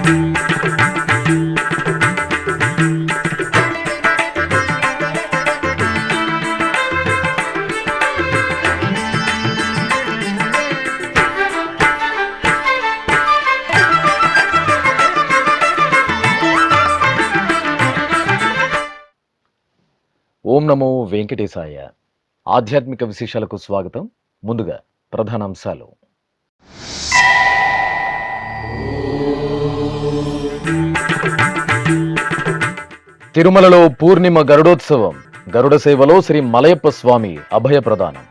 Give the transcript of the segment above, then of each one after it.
ఓం నమో వెంకటేశాయ. ఆధ్యాత్మిక విశేషాలకు స్వాగతం. ముందుగా ప్రధానాంశాలు. తిరుమలలో పూర్ణిమ గరుడోత్సవం. గరుడ సేవలో శ్రీ మలయప్ప స్వామి అభయ ప్రదానం.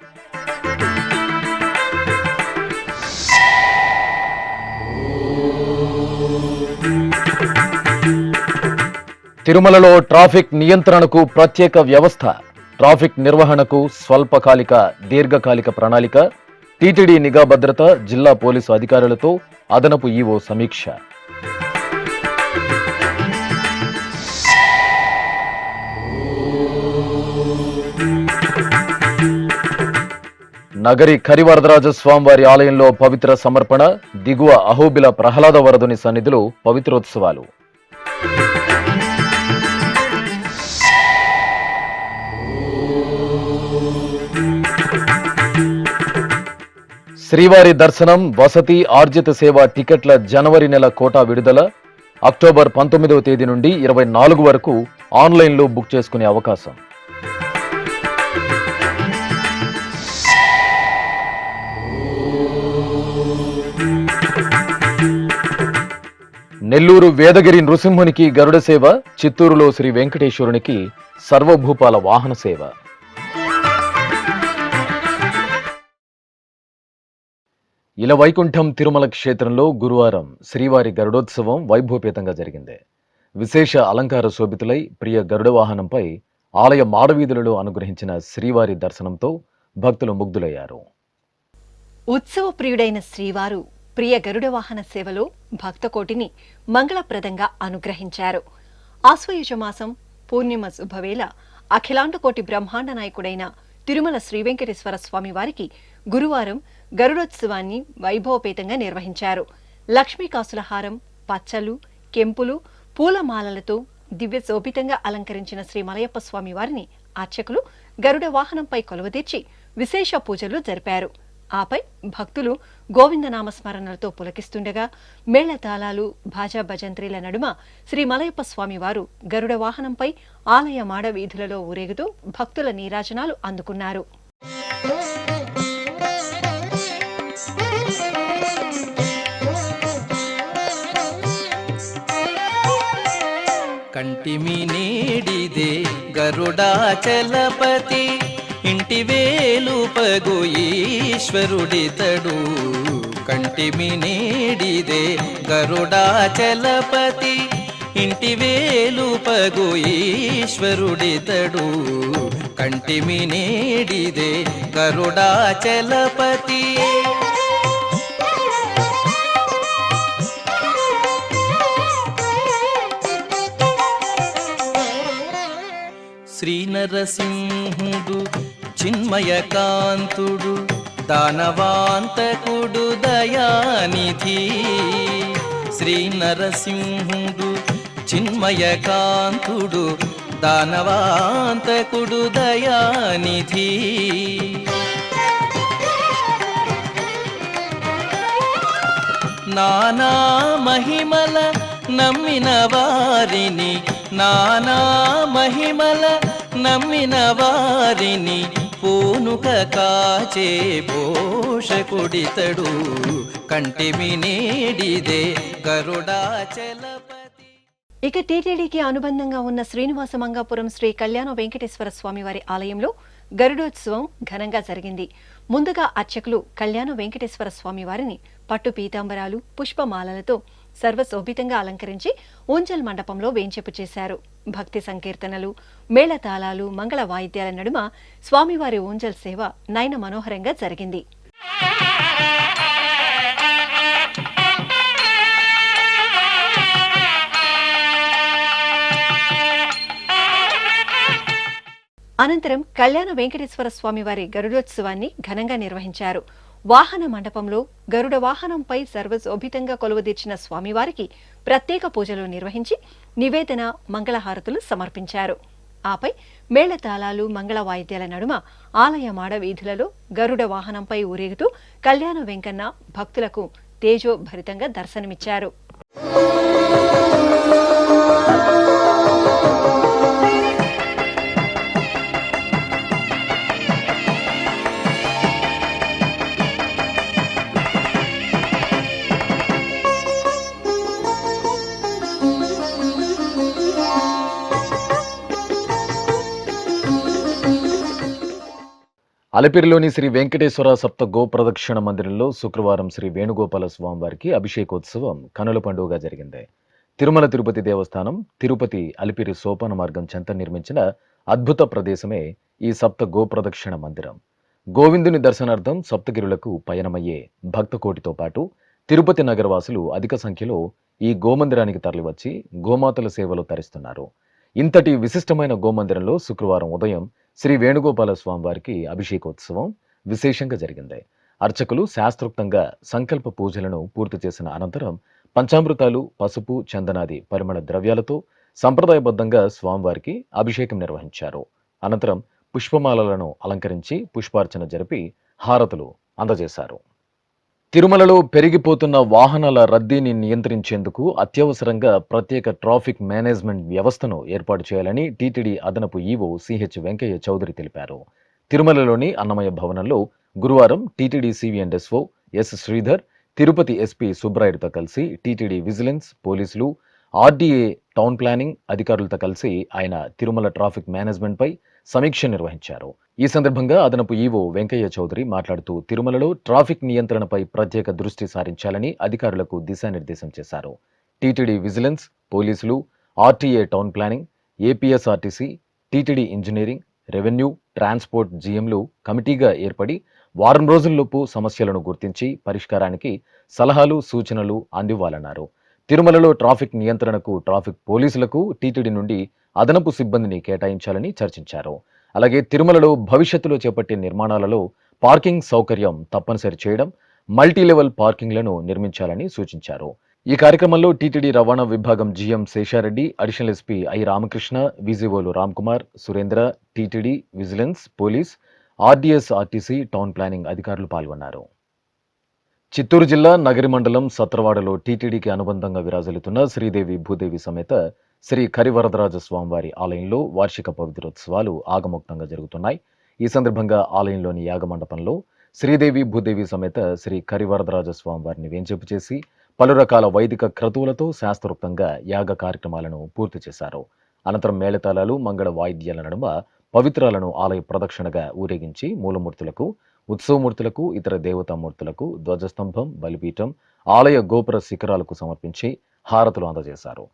తిరుమలలో ట్రాఫిక్ నియంత్రణకు ప్రత్యేక వ్యవస్థ. ట్రాఫిక్ నిర్వహణకు స్వల్పకాలిక, దీర్ఘకాలిక ప్రణాళిక. టీటీడీ నిఘా భద్రత, జిల్లా పోలీసు అధికారులతో అదనపు ఈవో సమీక్ష. నగరి కరివరదరాజ స్వామివారి ఆలయంలో పవిత్ర సమర్పణ. దిగువ అహోబిల ప్రహ్లాద వరదుని సన్నిధిలో పవిత్రోత్సవాలు. శ్రీవారి దర్శనం, వసతి, ఆర్జిత సేవ టికెట్ల జనవరి నెల కోటా విడుదల. అక్టోబర్ 19వ తేదీ నుండి 24 వరకు ఆన్లైన్లో బుక్ చేసుకునే అవకాశం. నెల్లూరు వేదగిరి నృసింహునికి గరుడ సేవ. చిత్తూరులో శ్రీ వెంకటేశ్వరునికి సర్వభూపాల వాహన సేవ. ఇలవైకుంఠం తిరుమల క్షేత్రంలో గురువారం శ్రీవారి గరుడోత్సవం వైభవపేతంగా జరిగింది. విశేష అలంకార శోభితులై ప్రియ గరుడ వాహనంపై ఆలయ మాడవీధులలో అనుగ్రహించిన శ్రీవారి దర్శనంతో భక్తులు ముగ్ధులయ్యారు. ఉత్సవ ప్రియుడైన శ్రీవారు ప్రియ గరుడ వాహన సేవలో భక్తకోటిని మంగళప్రదంగా అనుగ్రహించారు. ఆశ్వయుజమాసం పూర్ణిమ శుభవేళ అఖిలాండకోటి బ్రహ్మాండ నాయకుడైన తిరుమల శ్రీవెంకటేశ్వర స్వామి వారికి గురువారం గరుడోత్సవాన్ని వైభవపేతంగా నిర్వహించారు. లక్ష్మీకాసుల హారం, పచ్చలు, కెంపులు, పూలమాలలతో దివ్య శోభితంగా అలంకరించిన శ్రీ మలయప్ప స్వామి వారిని అర్చకులు గరుడ వాహనంపై కొలువదీర్చి విశేష పూజలు జరిపారు. ఆపై భక్తులు గోవిందనామ స్మరణలతో పులకిస్తుండగా మేళతాళాలు, భాజా భజంత్రీల నడుమ శ్రీ మలయప్ప స్వామి వారు గరుడ వాహనంపై ఆలయ మాడ వీధులలో ఊరేగుతూ భక్తుల నీరాజనాలు అందుకున్నారు. కంటిమి నేడిదే గరుడాచలపతి, ఇంటి వేలుపగు ఈశ్వరుడితడు. కంటిమి నేడిదే గరుడాచలపతి, ఇంటి వేలుపగు ఈశ్వరుడితడు. కంటిమి నేడిదే గరుడాచలపతి. శ్రీ నరసింహుడు చిన్మయకాంతుడు, దానవాంతకుడు దయానిధి. శ్రీ నరసింహుడు చిన్మయకాంతుడు, దానవాంతకుడు దయానిధి. నానా మహిమల నమ్మిన వారిని, నానా మహిమల నమ్మిన వారిని పూనుక కాచే పోషకుడితడు. కంటిమి నేడిదే గరుడాచలపతి. ఇక టీటీడీకి అనుబంధంగా ఉన్న శ్రీనివాసమంగాపురం శ్రీ కళ్యాణ వెంకటేశ్వర స్వామివారి ఆలయంలో గరుడోత్సవం ఘనంగా జరిగింది. ముందుగా అర్చకులు కళ్యాణ వెంకటేశ్వర స్వామి వారిని పట్టు పీతాంబరాలు, పుష్పమాలలతో సర్వశోభితంగా అలంకరించి ఊంజల్ మండపంలో వేంచేపు చేశారు. భక్తి సంకీర్తనలు, మేళతాళాలు, మంగళ వాయిద్యాల నడుమ స్వామివారి ఊంజల్ సేవ నయన మనోహరంగా జరిగింది. అనంతరం కళ్యాణ వెంకటేశ్వర స్వామివారి గరుడోత్సవాన్ని ఘనంగా నిర్వహించారు. వాహన మండపంలో గరుడ వాహనంపై సర్వశోభితంగా కొలువుదీర్చిన స్వామివారికి ప్రత్యేక పూజలు నిర్వహించి నివేదన మంగళహారతులు సమర్పించారు. ఆపై మేళతాళాలు మంగళ వాయిద్యాల నడుమ ఆలయ మాడవీధులలో గరుడ వాహనంపై ఊరేగుతూ కళ్యాణ వెంకన్న భక్తులకు తేజోభరితంగా దర్శనమిచ్చారు. అలిపిరిలోని శ్రీ వెంకటేశ్వర సప్త గోప్రదక్షిణ మందిరంలో శుక్రవారం శ్రీ వేణుగోపాల స్వామివారికి అభిషేకోత్సవం కనుల పండుగగా జరిగింది. తిరుమల తిరుపతి దేవస్థానం తిరుపతి అలిపిరి సోపాన మార్గం చెంత నిర్మించిన అద్భుత ప్రదేశమే ఈ సప్త గోప్రదక్షిణ మందిరం. గోవిందుని దర్శనార్థం సప్తగిరులకు పయనమయ్యే భక్తకోటితో పాటు తిరుపతి నగరవాసులు అధిక సంఖ్యలో ఈ గోమందిరానికి తరలివచ్చి గోమాతల సేవలు తరిస్తున్నారు. ఇంతటి విశిష్టమైన గోమందిరంలో శుక్రవారం ఉదయం శ్రీ వేణుగోపాల స్వామివారికి అభిషేకోత్సవం విశేషంగా జరిగింది. అర్చకులు శాస్త్రోక్తంగా సంకల్ప పూజలను పూర్తి చేసిన అనంతరం పంచామృతాలు, పసుపు, చందనాది పరిమళ ద్రవ్యాలతో సంప్రదాయబద్ధంగా స్వామివారికి అభిషేకం నిర్వహించారు. అనంతరం పుష్పమాలలను అలంకరించి పుష్పార్చన జరిపి హారతులు అందజేశారు. తిరుమలలో పెరిగిపోతున్న వాహనాల రద్దీని నియంత్రించేందుకు అత్యవసరంగా ప్రత్యేక ట్రాఫిక్ మేనేజ్మెంట్ వ్యవస్థను ఏర్పాటు చేయాలని టీటీడీ అదనపు ఈవో సిహెచ్ వెంకయ్య చౌదరి తెలిపారు. తిరుమలలోని అన్నమయ్య భవనంలో గురువారం TTD CV and SO S Sridhar, Tirupati SP సుబ్రాయుడుతో కలిసి టీటీడీ విజిలెన్స్, పోలీసులు, ఆర్డీఏ, టౌన్ ప్లానింగ్ అధికారులతో కలిసి ఆయన తిరుమల ట్రాఫిక్ మేనేజ్మెంట్పై సమీక్ష నిర్వహించారు. ఈ సందర్భంగా అదనపు ఈవో వెంకయ్య చౌదరి మాట్లాడుతూ తిరుమలలో ట్రాఫిక్ నియంత్రణపై ప్రత్యేక దృష్టి సారించాలని అధికారులకు దిశానిర్దేశం చేశారు. టీటీడీ విజిలెన్స్, పోలీసులు, RTA, town planning, APSRTC, TTD engineering, revenue, transport జీఎంలు కమిటీగా ఏర్పడి వారం రోజుల్లోపు సమస్యలను గుర్తించి పరిష్కారానికి సలహాలు, సూచనలు అందివ్వాలన్నారు. తిరుమలలో ట్రాఫిక్ నియంత్రణకు ట్రాఫిక్ పోలీసులకు టీటీడీ నుండి అదనపు సిబ్బందిని కేటాయించాలని చర్చించారు. అలాగే తిరుమలలో భవిష్యత్తులో చేపట్టే నిర్మాణాలలో పార్కింగ్ సౌకర్యం తప్పనిసరి చేయడం, మల్టీలెవెల్ పార్కింగ్లను నిర్మించాలని సూచించారు. ఈ కార్యక్రమంలో టీటీడీ రవాణా విభాగం GM Sesha Reddy, additional SP I Ramakrishna, విజిఓలు Ramkumar, Surendra, TTD vigilance, police, RDS, RTC, town planning అధికారులు పాల్గొన్నారు. చిత్తూరు జిల్లా నగరి మండలం సత్రవాడలో టీటీడీకి అనుబంధంగా విరాజిల్లుతున్న శ్రీదేవి భూదేవి సమేత శ్రీ కరివరదరాజ స్వామివారి ఆలయంలో వార్షిక పవిత్రోత్సవాలు ఆగమోక్తంగా జరుగుతున్నాయి. ఈ సందర్భంగా ఆలయంలోని యాగమండపంలో శ్రీదేవి భూదేవి సమేత శ్రీ కరివరదరాజ స్వామివారిని వేంచేపు చేసి పలు రకాల వైదిక క్రతువులతో శాస్త్రోక్తంగా యాగ కార్యక్రమాలను పూర్తి చేశారు. అనంతరం మేళతాళాలు, మంగళ వాయిద్యాల నడుమ పవిత్రాలను ఆలయ ప్రదక్షిణగా ఊరేగించి మూలమూర్తులకు, ఉత్సవమూర్తులకు, ఇతర దేవతామూర్తులకు ధ్వజస్తంభం, బలిపీఠం, ఆలయ గోపుర శిఖరాలకు సమర్పించి హారతులు అందజేశారు.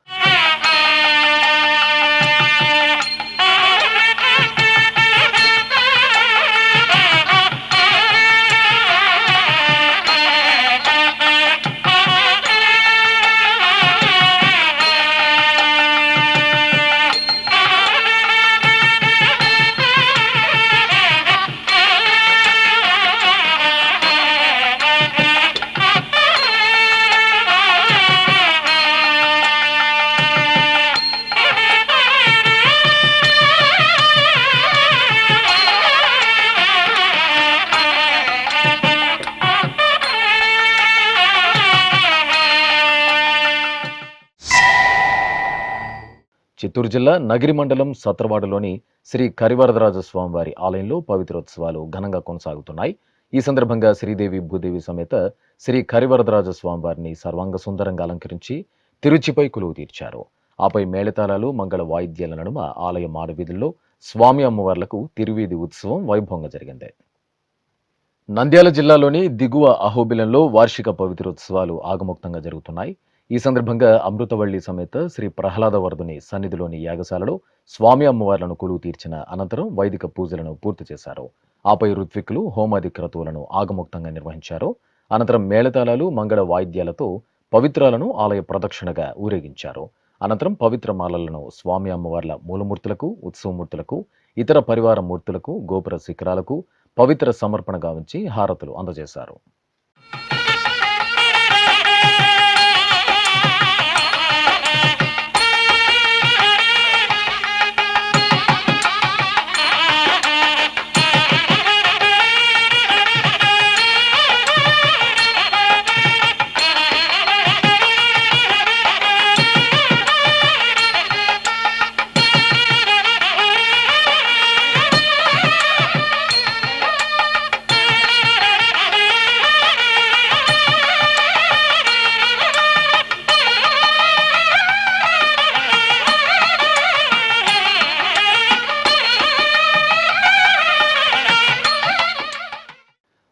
చిత్తూరు జిల్లా నగిరి మండలం సత్రవాడలోని శ్రీ కరివరదరాజ స్వామివారి ఆలయంలో పవిత్రోత్సవాలు ఘనంగా కొనసాగుతున్నాయి. ఈ సందర్భంగా శ్రీదేవి భూదేవి సమేత శ్రీ కరివరదరాజ స్వామివారిని సర్వాంగ సుందరంగా అలంకరించి తిరుచిపై కొలువు తీర్చారు. ఆపై మేళతాళాలు, మంగళ వాయిద్యాల నడుమ ఆలయ మాడవీధుల్లో స్వామి అమ్మవార్లకు తిరువీధి ఉత్సవం వైభవంగా జరిగింది. నంద్యాల జిల్లాలోని దిగువ అహోబిలంలో వార్షిక పవిత్రోత్సవాలు ఆగమోక్తంగా జరుగుతున్నాయి. ఈ సందర్భంగా అమృతవల్లి సమేత శ్రీ ప్రహ్లాదవర్ధుని సన్నిధిలోని యాగశాలలో స్వామి అమ్మవార్లను కొలువు తీర్చిన అనంతరం వైదిక పూజలను పూర్తి చేశారు. ఆపై ఋత్విక్కులు హోమాది క్రతువులను ఆగమోక్తంగా నిర్వహించారు. అనంతరం మేళతాళాలు, మంగళ వాయిద్యాలతో పవిత్రాలను ఆలయ ప్రదక్షిణగా ఊరేగించారు. అనంతరం పవిత్ర మాలలను స్వామి అమ్మవార్ల మూలమూర్తులకు, ఉత్సవమూర్తులకు, ఇతర పరివార మూర్తులకు, గోపుర శిఖరాలకు, పవిత్ర సమర్పణ గావించి హారతులు అందజేశారు.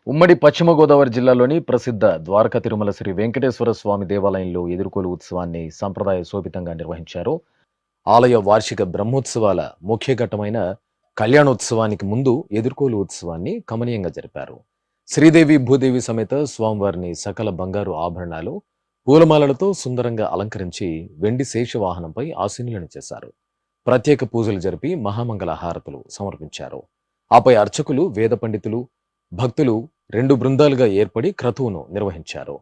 ఉమ్మడి పశ్చిమ గోదావరి జిల్లాలోని ప్రసిద్ధ ద్వారకా తిరుమల శ్రీ వెంకటేశ్వర స్వామి దేవాలయంలో ఎదుర్కోలు ఉత్సవాన్ని సంప్రదాయ శోభితంగా నిర్వహించారు. ఆలయ వార్షిక బ్రహ్మోత్సవాల ముఖ్య ఘట్టమైన కళ్యాణోత్సవానికి ముందు ఎదుర్కోలు ఉత్సవాన్ని కమనీయంగా జరిపారు. శ్రీదేవి భూదేవి సమేత స్వామివారిని సకల బంగారు ఆభరణాలు, పూలమాలలతో సుందరంగా అలంకరించి వెండి శేషవాహనంపై ఆసీనులను చేశారు. ప్రత్యేక పూజలు జరిపి మహామంగళ హారతులు సమర్పించారు. ఆపై అర్చకులు, వేద పండితులు, భక్తులు 2 బృందాలుగా ఏర్పడి క్రతువును నిర్వహించారు.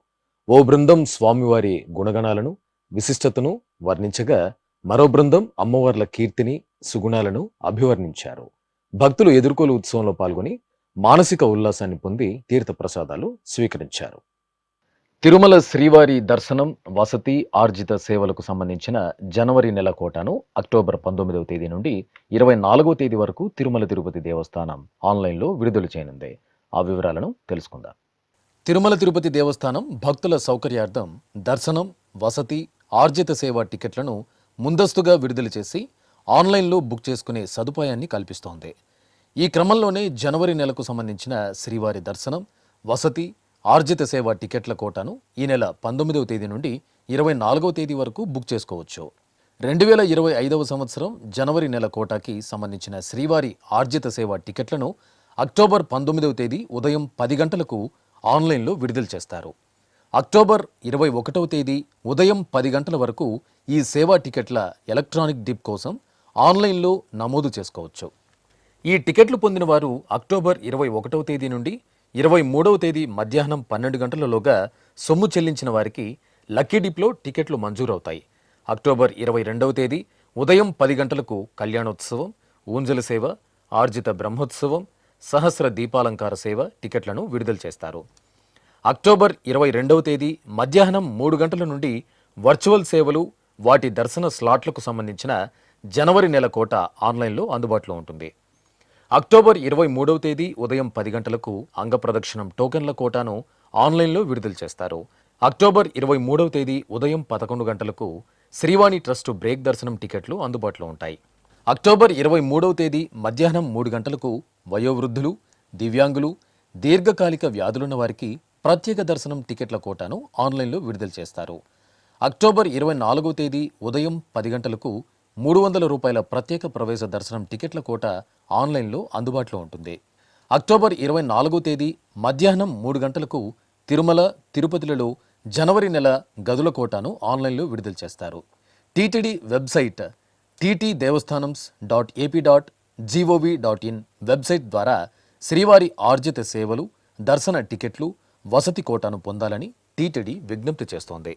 ఓ బృందం స్వామివారి గుణగణాలను, విశిష్టతను వర్ణించగా మరో బృందం అమ్మవార్ల కీర్తిని, సుగుణాలను అభివర్ణించారు. భక్తులు ఎదుర్కోలు ఉత్సవంలో పాల్గొని మానసిక ఉల్లాసాన్ని పొంది తీర్థ ప్రసాదాలు స్వీకరించారు. తిరుమల శ్రీవారి దర్శనం, వసతి, ఆర్జిత సేవలకు సంబంధించిన జనవరి నెల కోటాను అక్టోబర్ 19వ తేదీ నుండి 24వ తేదీ వరకు తిరుమల తిరుపతి దేవస్థానం ఆన్లైన్లో విడుదల చేయనుంది. ఆ వివరాలను తెలుసుకుందాం. తిరుమల తిరుపతి దేవస్థానం భక్తుల సౌకర్యార్థం దర్శనం, వసతి, ఆర్జిత సేవ టికెట్లను ముందస్తుగా విడుదల చేసి ఆన్లైన్లో బుక్ చేసుకునే సదుపాయాన్ని కల్పిస్తోంది. ఈ క్రమంలోనే జనవరి నెలకు సంబంధించిన శ్రీవారి దర్శనం, వసతి, ఆర్జిత సేవ టికెట్ల కోటాను ఈ నెల 19వ తేదీ నుండి 24వ తేదీ వరకు బుక్ చేసుకోవచ్చు. 2025వ సంవత్సరం జనవరి నెల కోటాకి సంబంధించిన శ్రీవారి ఆర్జిత సేవ టికెట్లను అక్టోబర్ 19వ తేదీ ఉదయం 10 గంటలకు ఆన్లైన్లో విడుదల చేస్తారు. అక్టోబర్ 21వ తేదీ ఉదయం 10 గంటల వరకు ఈ సేవా టికెట్ల ఎలక్ట్రానిక్ డిప్ కోసం ఆన్లైన్లో నమోదు చేసుకోవచ్చు. ఈ టికెట్లు పొందిన వారు అక్టోబర్ 21వ తేదీ నుండి 23వ తేదీ మధ్యాహ్నం 12 గంటలలోగా సొమ్ము చెల్లించిన వారికి లక్కీ డిప్లో టికెట్లు మంజూరవుతాయి. అక్టోబర్ 22వ తేదీ ఉదయం 10 గంటలకు కళ్యాణోత్సవం, ఊంజల సేవ, ఆర్జిత బ్రహ్మోత్సవం, సహస్ర దీపాలంకార సేవ టికెట్లను విడుదల చేస్తారు. అక్టోబర్ 22వ తేదీ మధ్యాహ్నం 3 గంటల నుండి వర్చువల్ సేవలు, వాటి దర్శన స్లాట్లకు సంబంధించిన జనవరి నెల కోట ఆన్లైన్లో అందుబాటులో ఉంటుంది. అక్టోబర్ 23వ తేదీ ఉదయం 10 గంటలకు అంగప్రదక్షిణం టోకెన్ల కోటాను ఆన్లైన్లో విడుదల చేస్తారు. అక్టోబర్ 23వ తేదీ ఉదయం 11 గంటలకు శ్రీవాణి ట్రస్టు బ్రేక్ దర్శనం టికెట్లు అందుబాటులో ఉంటాయి. అక్టోబర్ 23వ తేదీ మధ్యాహ్నం 3 గంటలకు వయోవృద్ధులు, దివ్యాంగులు, దీర్ఘకాలిక వ్యాధులున్న వారికి ప్రత్యేక దర్శనం టికెట్ల కోటాను ఆన్లైన్లో విడుదల చేస్తారు. అక్టోబర్ 24వ తేదీ ఉదయం 10 గంటలకు 300 రూపాయల ప్రత్యేక ప్రవేశ దర్శనం టికెట్ల కోట ఆన్లైన్లో అందుబాటులో ఉంటుంది. అక్టోబర్ 24వ తేదీ మధ్యాహ్నం 3 గంటలకు తిరుమల, తిరుపతిలలో జనవరి నెల గదుల కోటాను ఆన్లైన్లో విడుదల చేస్తారు. టీటీడీ వెబ్సైట్ ttdevastanams.ap.gov.in వెబ్సైట్ ద్వారా శ్రీవారి ఆర్జిత సేవలు, దర్శన టికెట్లు, వసతి కోటాను పొందాలని టీటీడీ విజ్ఞప్తి చేస్తోంది.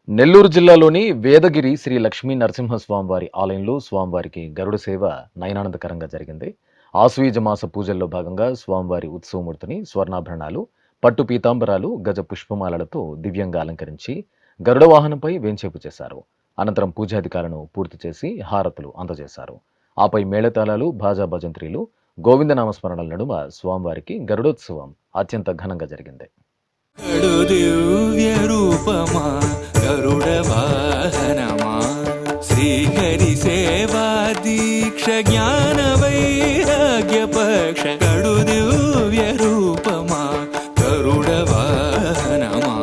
నెల్లూరు జిల్లాలోని వేదగిరి శ్రీ లక్ష్మీ నరసింహస్వామివారి ఆలయంలో స్వామివారికి గరుడ సేవ నయనానందకరంగా జరిగింది. ఆశ్వయుజ మాస పూజల్లో భాగంగా స్వామివారి ఉత్సవమూర్తిని స్వర్ణాభరణాలు, పట్టు పీతాంబరాలు, గజ పుష్పమాలలతో దివ్యంగా అలంకరించి గరుడ వాహనంపై వేంచేపు చేశారు. అనంతరం పూజాధికారులను పూర్తి చేసి హారతులు అందజేశారు. ఆపై మేళతాళాలు, భాజా భజంత్రీలు, గోవిందనామస్మరణల నడుమ స్వామివారికి గరుడోత్సవం అత్యంత ఘనంగా జరిగింది. శ్రీహరి సేవా దీక్ష జ్ఞాన వైరాగ్య పక్ష గడు దివ్య రూపమా గరుడ వాహనమా.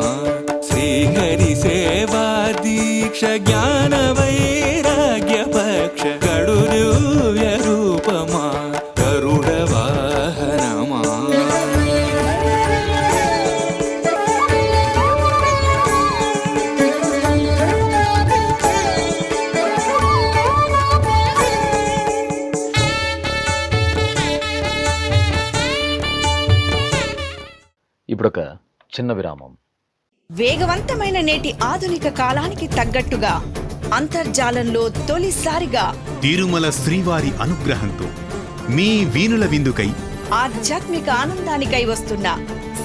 శ్రీహరి సేవా దీక్ష జ్ఞాన వైరాగ్య పక్ష గడు దివ్య రూపమా గరుడ వాహనమా. చిన్న విరామం. వేగవంతమైన నేటి ఆధునిక కాలానికి తగ్గట్టుగా అంతర్జాలంలో తొలిసారిగా తిరుమల శ్రీవారి అనుగ్రహంతో మీ వీణుల విందుకై ఆధ్యాత్మిక ఆనందానికై వస్తున్న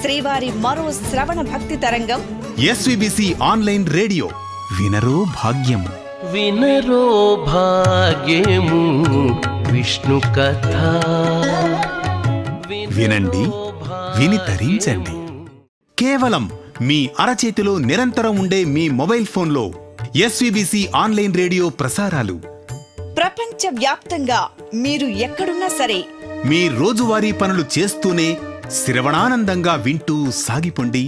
శ్రీవారి మరో శ్రవణ భక్తి తరంగం ఎస్విబిసి ఆన్లైన్ రేడియో వినరో భాగ్యము. వినరో భాగ్యము విష్ణు కథ. వినండి, విని తరించండి. కేవలం మీ అరచేతిలో నిరంతరం ఉండే మీ మొబైల్ ఫోన్లో ఎస్విబిసి ఆన్లైన్ రేడియో ప్రసారాలు ప్రపంచ వ్యాప్తంగా మీరు ఎక్కడున్నా సరే మీ రోజువారీ పనులు చేస్తూనే శ్రవణానందంగా వింటూ సాగిపోండి,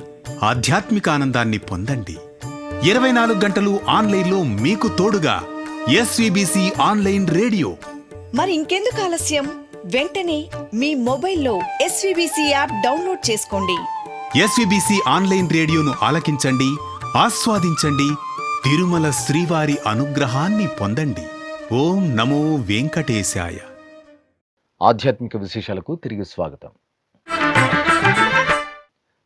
ఆధ్యాత్మిక ఆనందాన్ని పొందండి. 24 గంటలు ఆన్లైన్లో మీకు తోడుగా ఎస్విబిసి ఆన్లైన్ రేడియో. మరి ఇంకెందుకు ఆలస్యం? వెంటనే మీ మొబైల్లో ఎస్విబిసి యాప్ డౌన్లోడ్ చేసుకోండి. ఎస్విబిసి ఆన్లైన్ రేడియోను ఆలకించండి, ఆస్వాదించండి, తిరుమల శ్రీవారి అనుగ్రహాన్ని పొందండి. ఓం నమో వెంకటేశాయ. ఆధ్యాత్మిక విశేషాలకు తిరిగి స్వాగతం.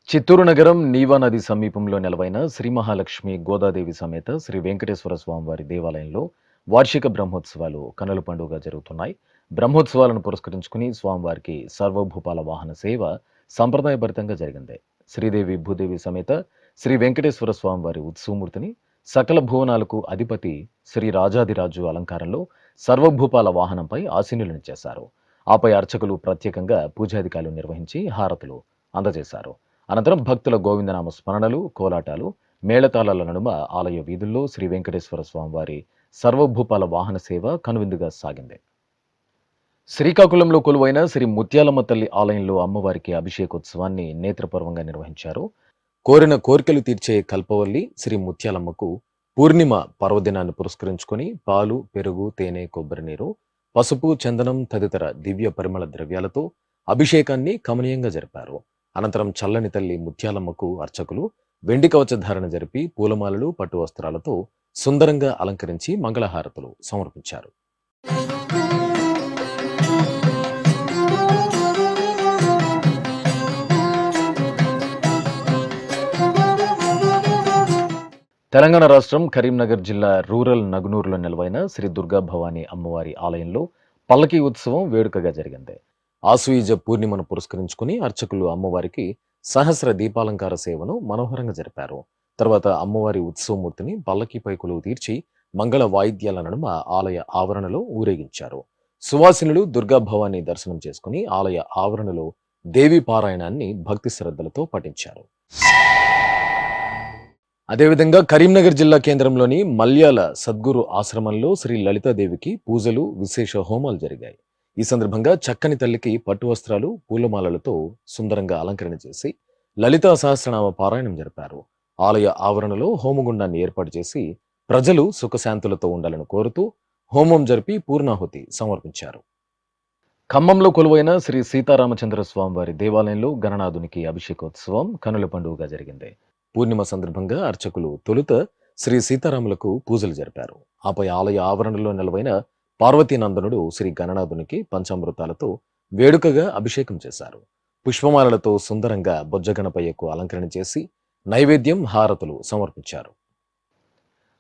చిత్తూరు నగరం నీవా నది సమీపంలో నెలవైన శ్రీ మహాలక్ష్మి గోదాదేవి సమేత శ్రీ వెంకటేశ్వర స్వామివారి దేవాలయంలో వార్షిక బ్రహ్మోత్సవాలు కన్నుల పండుగ జరుగుతున్నాయి. బ్రహ్మోత్సవాలను పురస్కరించుకుని స్వామివారికి సర్వభూపాల వాహన సేవ సంప్రదాయభరితంగా జరిగింది. శ్రీదేవి భూదేవి సమేత శ్రీ వెంకటేశ్వర స్వామివారి ఉత్సవమూర్తిని సకల భువనాలకు అధిపతి శ్రీ రాజాదిరాజు అలంకారంలో సర్వభూపాల వాహనంపై ఆసీనులను చేశారు. ఆపై అర్చకులు ప్రత్యేకంగా పూజాధికారులు నిర్వహించి హారతులు అందజేశారు. అనంతరం భక్తుల గోవిందనామ స్మరణలు, కోలాటాలు, మేళతాళాల నడుమ ఆలయ వీధుల్లో శ్రీ వెంకటేశ్వర స్వామివారి సర్వభూపాల వాహన సేవ కనువిందుగా సాగింది. శ్రీకాకుళంలో కొలువైన శ్రీ ముత్యాలమ్మ తల్లి ఆలయంలో అమ్మవారికి అభిషేకోత్సవాన్ని నేత్రపర్వంగా నిర్వహించారు. కోరిన కోరికలు తీర్చే కల్పవల్లి శ్రీ ముత్యాలమ్మకు పూర్ణిమ పర్వదినాన్ని పురస్కరించుకొని పాలు, పెరుగు, తేనె, కొబ్బరి నీరు, పసుపు, చందనం తదితర దివ్య పరిమళ ద్రవ్యాలతో అభిషేకాన్ని కమనీయంగా జరిపారు. అనంతరం చల్లని తల్లి ముత్యాలమ్మకు అర్చకులు వెండి కవచ ధారణ జరిపి పూలమాలలు, పట్టు వస్త్రాలతో సుందరంగా అలంకరించి మంగళహారతులు సమర్పించారు. తెలంగాణ రాష్ట్రం కరీంనగర్ జిల్లా రూరల్ నగునూరులో నెలవైన శ్రీ దుర్గా భవానీ అమ్మవారి ఆలయంలో పల్లకీ ఉత్సవం వేడుకగా జరిగింది. ఆశ్వయుజ పూర్ణిమను పురస్కరించుకుని అర్చకులు అమ్మవారికి సహస్ర దీపాలంకార సేవను మనోహరంగా జరిపారు. తర్వాత అమ్మవారి ఉత్సవమూర్తిని పల్లకీపై కొలువు తీర్చి మంగళ వాయిద్యాల నడుమ ఆలయ ఆవరణలో ఊరేగించారు. సువాసినులు దుర్గా భవానీ దర్శనం చేసుకుని ఆలయ ఆవరణలో దేవీ పారాయణాన్ని భక్తి శ్రద్ధలతో పఠించారు. అదేవిధంగా కరీంనగర్ జిల్లా కేంద్రంలోని మల్యాల సద్గురు ఆశ్రమంలో శ్రీ లలితాదేవికి పూజలు, విశేష హోమాలు జరిగాయి. ఈ సందర్భంగా చక్కని తల్లికి పట్టు వస్త్రాలు, పూలమాలలతో సుందరంగా అలంకరణ చేసి లలితా సహస్రనామ పారాయణం జరిపారు. ఆలయ ఆవరణలో హోమగుండాన్ని ఏర్పాటు చేసి ప్రజలు సుఖశాంతులతో ఉండాలని కోరుతూ హోమం జరిపి పూర్ణాహుతి సమర్పించారు. ఖమ్మంలో కొలువైన శ్రీ సీతారామచంద్ర స్వామివారి దేవాలయంలో గణనాథునికి అభిషేకోత్సవం కనుల పండుగగా జరిగింది. పూర్ణిమ సందర్భంగా అర్చకులు తొలుత శ్రీ సీతారాములకు పూజలు జరిపారు. ఆపై ఆలయ ఆవరణలో నెలవైన పార్వతీనందనుడు శ్రీ గణనాథునికి పంచామృతాలతో వేడుకగా అభిషేకం చేశారు. పుష్పమాలలతో సుందరంగా బొజ్జగణపయ్యకు అలంకరణ చేసి నైవేద్యం, హారతులు సమర్పించారు.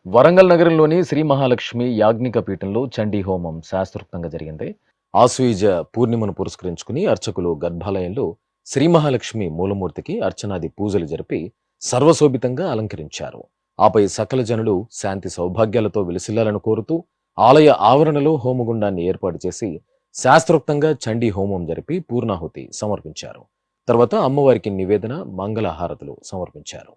వరంగల్ నగరంలోని శ్రీ మహాలక్ష్మి యాజ్ఞిక పీఠంలో చండీ హోమం శాస్త్రోక్తంగా జరిగింది. ఆశ్వయుజ పూర్ణిమను పురస్కరించుకుని అర్చకులు గర్భాలయంలో శ్రీ మహాలక్ష్మి మూలమూర్తికి అర్చనాది పూజలు జరిపి సర్వశోభితంగా అలంకరించారు. ఆపై సకల జనులు శాంతి సౌభాగ్యాలతో విలసిల్లాలని కోరుతూ ఆలయ ఆవరణలో హోమగుండాన్ని ఏర్పాటు చేసి శాస్త్రోక్తంగా చండీ హోమం జరిపి పూర్ణాహుతి సమర్పించారు. తర్వాత అమ్మవారికి నివేదన, మంగళహారతులు సమర్పించారు.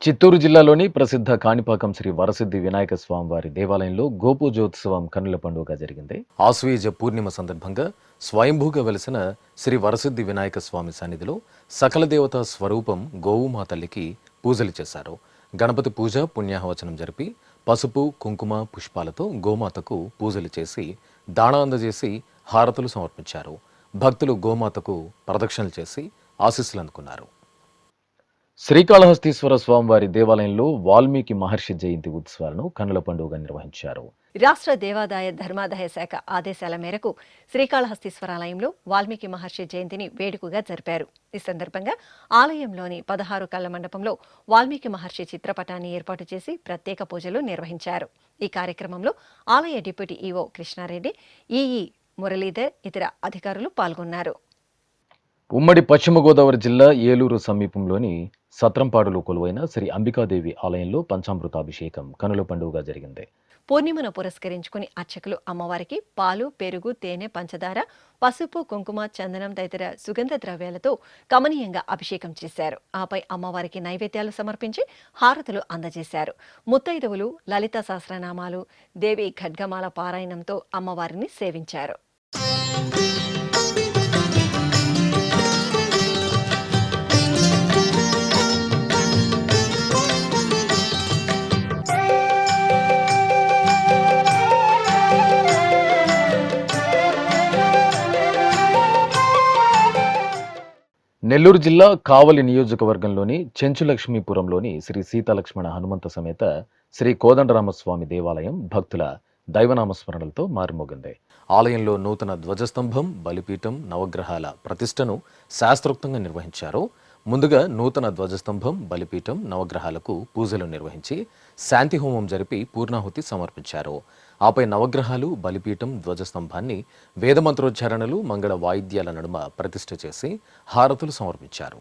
చిత్తూరు జిల్లాలోని ప్రసిద్ధ కాణిపాకం శ్రీ వరసిద్ధి వినాయక స్వామివారి దేవాలయంలో గోపూజోత్సవం కన్నుల పండుగ జరిగింది. ఆశ్వయుజ పూర్ణిమ సందర్భంగా స్వయంభూగా వెలిసిన శ్రీ వరసిద్ధి వినాయక స్వామి సన్నిధిలో సకల దేవతా స్వరూపం గోవుమా తల్లికి పూజలు చేశారు. గణపతి పూజ, పుణ్యాహవచనం జరిపి పసుపు, కుంకుమ, పుష్పాలతో గోమాతకు పూజలు చేసి దాణ అందజేసి హారతులు సమర్పించారు. భక్తులు గోమాతకు ప్రదక్షిణలు చేసి ఆశీస్సులు అందుకున్నారు. శ్రీకాళహస్తీశ్వర స్వామివారి దేవాలయంలో వాల్మీకి మహర్షి జయంతి ఉత్సవాలను కన్నుల పండుగగా నిర్వహించారు. రాష్ట్ర దేవాదాయ ధర్మాదాయ శాఖ ఆదేశాల మేరకు శ్రీకాళహస్తీశ్వరాలయంలో వాల్మీకి మహర్షి జయంతిని వేడుకగా జరిపారు. ఈ సందర్భంగా ఆలయంలోని 16 కళ్ల మండపంలో వాల్మీకి మహర్షి చిత్రపటాన్ని ఏర్పాటు చేసి ప్రత్యేక పూజలు నిర్వహించారు. ఈ కార్యక్రమంలో ఆలయ deputy EO Krishnareddy, EE Muralidhar, ఇతర అధికారులు పాల్గొన్నారు. ఉమ్మడి పశ్చిమ గోదావరి జిల్లా ఏలూరు సమీపంలోని సత్రంపాడులో కొలువైన శ్రీ అంబికాదేవి ఆలయంలో పంచామృతాభిషేకం కనుల పండుగగా జరిగింది. పూర్ణిమను పురస్కరించుకుని అర్చకులు అమ్మవారికి పాలు, పెరుగు, తేనె, పంచదార, పసుపు, కుంకుమ, చందనం తదితర సుగంధ ద్రవ్యాలతో కమనీయంగా అభిషేకం చేశారు. ఆపై అమ్మవారికి నైవేద్యాలు సమర్పించి హారతులు అందజేశారు. ముత్తైదువులు లలిత సహస్రనామాలు, దేవి ఖడ్గమాల పారాయణంతో అమ్మవారిని సేవించారు. నెల్లూరు జిల్లా కావలి నియోజకవర్గంలోని చెంచులక్ష్మీపురంలోని శ్రీ సీతాలక్ష్మణ హనుమంత సమేత శ్రీ కోదండరామస్వామి దేవాలయం భక్తుల దైవనామస్మరణలతో మారుమోగింది. ఆలయంలో నూతన ధ్వజస్తంభం, బలిపీఠం, నవగ్రహాల ప్రతిష్టను శాస్త్రోక్తంగా నిర్వహించారు. ముందుగా నూతన ధ్వజస్తంభం, బలిపీఠం, నవగ్రహాలకు పూజలు నిర్వహించి శాంతి హోమం జరిపి పూర్ణాహుతి సమర్పించారు. ఆపై నవగ్రహాలు, బలిపీఠం, ధ్వజస్తంభాన్ని వేదమంత్రోచ్చారణలు, మంగళ వాయిద్యాల నడుమ ప్రతిష్ఠ చేసి హారతులు సమర్పించారు.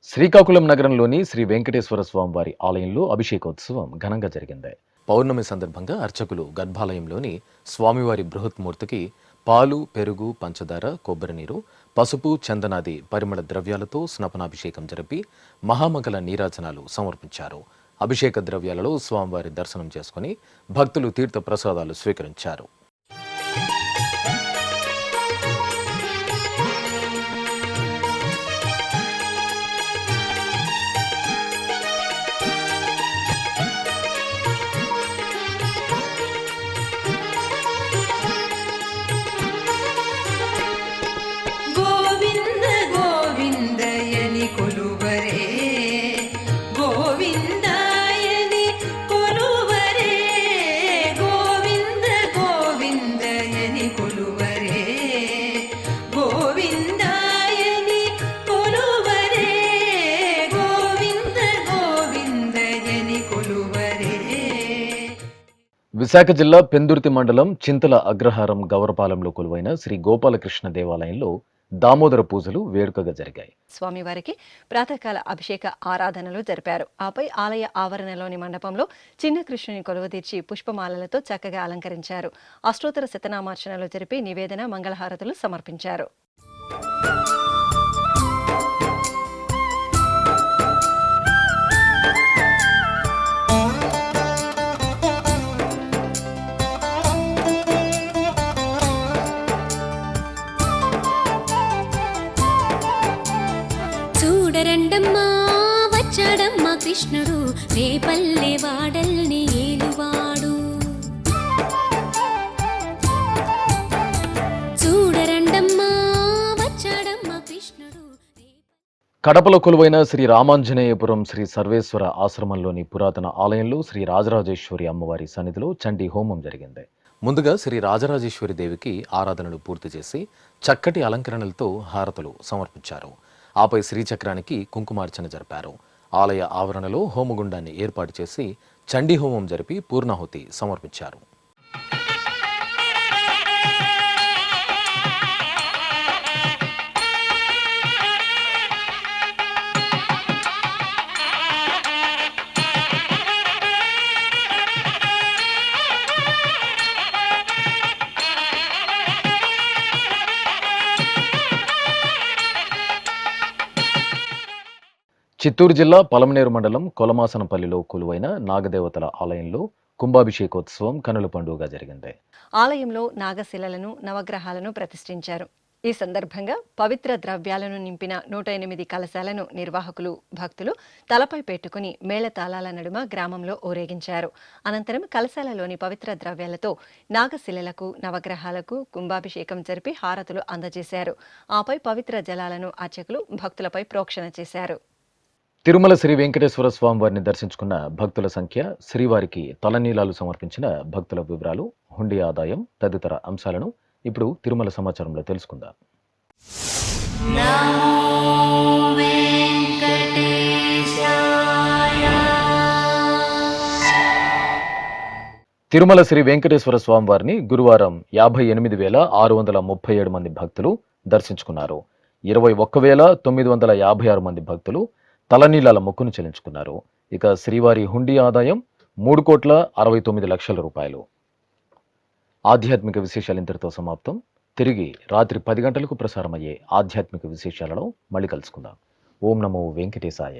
శ్రీకాకుళం నగరంలోని శ్రీ వెంకటేశ్వర స్వామి వారి ఆలయంలో అభిషేకోత్సవం ఘనంగా జరిగింది. పౌర్ణమి సందర్భంగా అర్చకులు గర్భాలయంలోని స్వామివారి బృహత్మూర్తికి పాలు, పెరుగు, పంచదార, కొబ్బరి నీరు, పసుపు, చందనాది పరిమళ ద్రవ్యాలతో స్నపనాభిషేకం జరిపి మహామంగళ నీరాజనాలు సమర్పించారు. అభిషేక ద్రవ్యాలలో స్వామివారి దర్శనం చేసుకుని భక్తులు తీర్థ ప్రసాదాలు స్వీకరించారు. గోవింద గోవిందయని కొలువరే, గోవిందాయని కొలువరే, గోవింద గోవిందయని కొలువరే, గోవిందాయని కొలువరే, గోవింద గోవిందయని కొలువరే. విశాఖ జిల్లా పెందుర్తి మండలం చింతల అగ్రహారం గౌరపాలెంలో కొలువైన శ్రీ గోపాలకృష్ణ దేవాలయంలో దామోదర పూజలు వేడుకగా జరిగాయి. స్వామివారికి ప్రాతకాల అభిషేక ఆరాధనలు జరిపారు. ఆపై ఆలయ ఆవరణలోని మండపంలో చిన్న కృష్ణుని కొలువుదీర్చి పుష్పమాలలతో చక్కగా అలంకరించారు. అష్టోత్తర శతనామార్చనలు జరిపి నివేదన, మంగళహారతులు సమర్పించారు. చూడరండమ్మా వచ్చాడమ్మా కృష్ణుడు, రేపల్లె వాడల్ని ఏలువాడు. చూడరండమ్మా వచ్చాడమ్మా కృష్ణుడు. కడపలో కొలువైన శ్రీ రామాంజనేయపురం శ్రీ సర్వేశ్వర ఆశ్రమంలోని పురాతన ఆలయంలో శ్రీ రాజరాజేశ్వరి అమ్మవారి సన్నిధిలో చండీ హోమం జరిగింది. ముందుగా శ్రీ రాజరాజేశ్వరి దేవికి ఆరాధనలు పూర్తి చేసి చక్కటి అలంకరణలతో హారతులు సమర్పించారు. ఆపై శ్రీచక్రానికి కుంకుమార్చన జరిపారు. ఆలయ ఆవరణలో హోమగుండాన్ని ఏర్పాటు చేసి చండీ హోమం జరిపి పూర్ణాహుతి సమర్పించారు. చిత్తూరు జిల్లా పలమనేరు మండలం కొలమాసనపల్లిలో కొలువైన నాగదేవతల ఆలయంలో కుంభాభిషేకోత్సవం కనుల పండుగగా జరిగింది. ఆలయంలో నాగశిలలను, నవగ్రహాలను ప్రతిష్ఠించారు. ఈ సందర్భంగా పవిత్ర ద్రవ్యాలను నింపిన 108 కలశాలను నిర్వాహకులు, భక్తులు తలపై పెట్టుకుని మేళతాళాల నడుమ గ్రామంలో ఊరేగించారు. అనంతరం కలశాలలోని పవిత్ర ద్రవ్యాలతో నాగశిలలకు, నవగ్రహాలకు కుంభాభిషేకం జరిపి హారతులు అందజేశారు. ఆపై పవిత్ర జలాలను అర్చకులు భక్తులపై ప్రోక్షణ చేశారు. తిరుమల శ్రీ వెంకటేశ్వర స్వామి వారిని దర్శించుకున్న భక్తుల సంఖ్య, శ్రీవారికి తలనీలాలు సమర్పించిన భక్తుల వివరాలు, హుండీ ఆదాయం తదితర అంశాలను ఇప్పుడు తిరుమల సమాచారంలో తెలుసుకుందాం. తిరుమల శ్రీ వెంకటేశ్వర స్వామి వారిని గురువారం 58,637 మంది భక్తులు దర్శించుకున్నారు. 21,956 మంది భక్తులు తలనీలాల మొక్కును చెల్లించుకున్నారు. ఇక శ్రీవారి హుండీ ఆదాయం 3,69,00,000 రూపాయలు. ఆధ్యాత్మిక విశేషాలు ఇంతటితో సమాప్తం. తిరిగి రాత్రి 10 గంటలకు ప్రసారమయ్యే ఆధ్యాత్మిక విశేషాలలో మళ్ళీ కలుసుకుందాం. ఓం నమో వెంకటేశాయ.